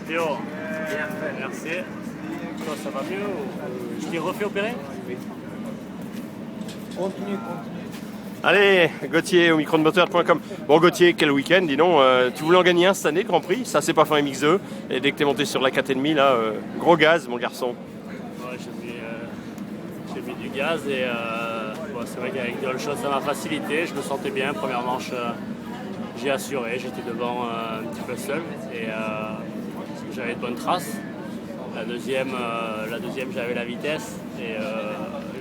Théo. Bien, merci. Toi, ça va mieux Je t'ai refait opérer? Oui. Continue. Allez, Gauthier au microdemoteur.com. Bon Gauthier, quel week-end, dis donc. Tu voulais en gagner un cette année, Grand Prix. Ça, c'est pas fin MX2. Et dès que t'es monté sur la 4,5, là, gros gaz, mon garçon. Ouais, j'ai mis du gaz et c'est vrai qu'avec Dolchot, ça m'a facilité. Je me sentais bien. Première manche, j'ai assuré. J'étais devant un petit peu seul et j'avais de bonnes traces. La deuxième, j'avais la vitesse et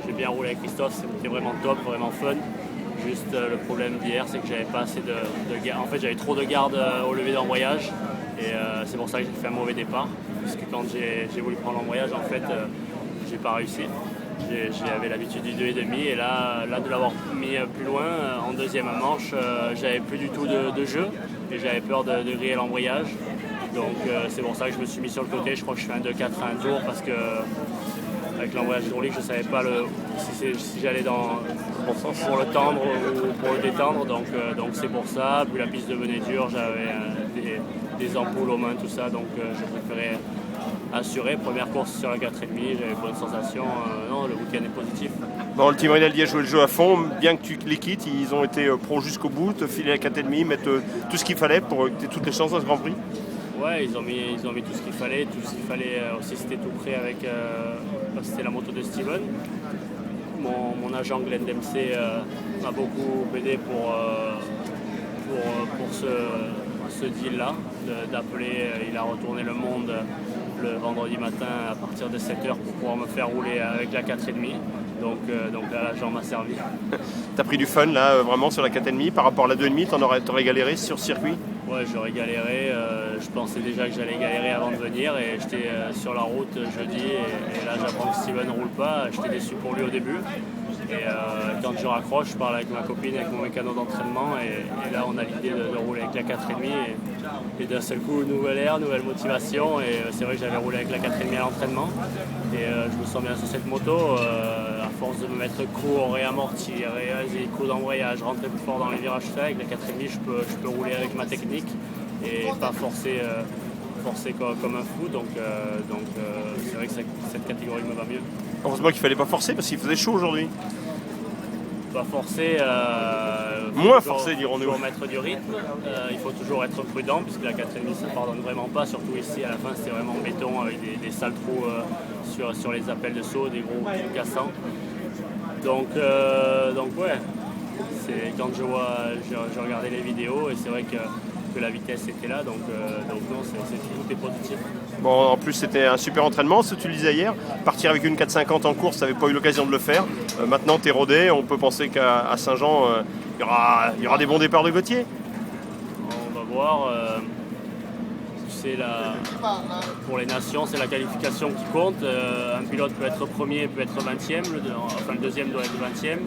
j'ai bien roulé avec Christophe. C'était vraiment top, vraiment fun. Juste le problème d'hier, c'est que j'avais pas assez de garde. En fait, j'avais trop de garde au lever d'embrayage et c'est pour ça que j'ai fait un mauvais départ. Puisque quand j'ai voulu prendre l'embrayage, en fait, j'ai pas réussi. J'avais l'habitude du 2,5 et là de l'avoir mis plus loin, en deuxième manche, j'avais plus du tout de jeu et j'avais peur de griller l'embrayage. Donc c'est pour ça que je me suis mis sur le côté. Je crois que je fais un 2-4 à un tour parce que avec l'embrayage hydraulique, je ne savais pas si j'allais pour le tendre ou pour le détendre. Donc c'est pour ça. Puis la piste devenait dure, j'avais des ampoules aux mains, tout ça. Donc je préférais assurer. Première course sur la 4,5, j'avais bonne sensation. Non, le week-end est positif. Bon, le Team Rinaldi a joué le jeu à fond. Bien que tu les quittes, ils ont été pros jusqu'au bout, te filer la 4,5, mettre tout ce qu'il fallait pour que tu aies toutes les chances dans ce Grand Prix. Ouais, ils ont mis tout ce qu'il fallait. Tout ce qu'il fallait aussi, c'était tout prêt avec. C'était la moto de Steven. Mon agent Glenn Dempsey m'a beaucoup aidé pour ce deal-là, d'appeler. Il a retourné le monde le vendredi matin à partir de 7h pour pouvoir me faire rouler avec la 4,5. Donc là, l'agent m'a servi. T'as pris du fun là, vraiment sur la 4,5 par rapport à la 2,5, t'aurais galéré sur circuit? Ouais, j'aurais galéré. Je pensais déjà que j'allais galérer avant de venir et j'étais sur la route jeudi et là j'apprends que Steven ne roule pas. J'étais déçu pour lui au début. Et quand je raccroche, je parle avec ma copine, avec mon mécano d'entraînement et là on a l'idée de rouler avec la 4,5 et d'un seul coup, nouvelle ère, nouvelle motivation et c'est vrai que j'avais roulé avec la 4,5 à l'entraînement et je me sens bien sur cette moto. À force de me mettre court et amortir et vas-y, coup d'embrayage, rentrer plus fort dans les virages, avec la 4,5 je peux rouler avec ma technique et pas forcer comme un fou, donc c'est vrai que cette catégorie me va mieux. Heureusement qu'il ne fallait pas forcer parce qu'il faisait chaud aujourd'hui. Pas forcer. Moins forcer, dirons-nous. Il faut mettre du rythme, il faut toujours être prudent puisque la 4,5 ça ne pardonne vraiment pas, surtout ici à la fin c'était vraiment en béton avec des sales trous sur les appels de saut, des gros trous cassants. Donc ouais, c'est quand je regardais les vidéos et c'est vrai que la vitesse était là, donc non, tout est positif. Bon, en plus c'était un super entraînement, ce que tu le disais hier, partir avec une 4,50 en course, tu n'avais pas eu l'occasion de le faire. Maintenant tu es rodé, on peut penser qu'à Saint-Jean, il y aura des bons départs de Gauthier. On va voir. Pour les nations, c'est la qualification qui compte. Un pilote peut être premier, peut être 20e, le deuxième doit être 20e.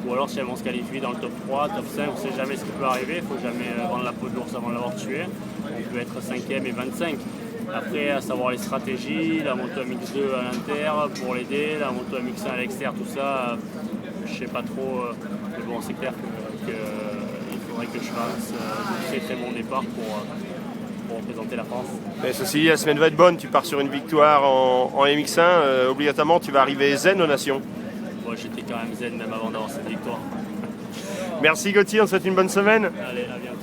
Ou alors si elles vont se qualifier dans le top 3, top 5, on ne sait jamais ce qui peut arriver, il ne faut jamais vendre la peau de l'ours avant de l'avoir tué. On peut être 5e et 25. Après, à savoir les stratégies, la moto MX2 à l'inter pour l'aider, la moto MX1 à l'extérieur, tout ça, je ne sais pas trop. Mais bon, c'est clair qu'il faudrait que je fasse un très très bon départ pour représenter la France. Mais ceci dit, la semaine va être bonne, tu pars sur une victoire en MX1, obligatoirement tu vas arriver zen aux nations. Moi j'étais quand même zen même avant d'avoir cette victoire. Merci Gauthier, on te souhaite une bonne semaine. Allez, à bientôt.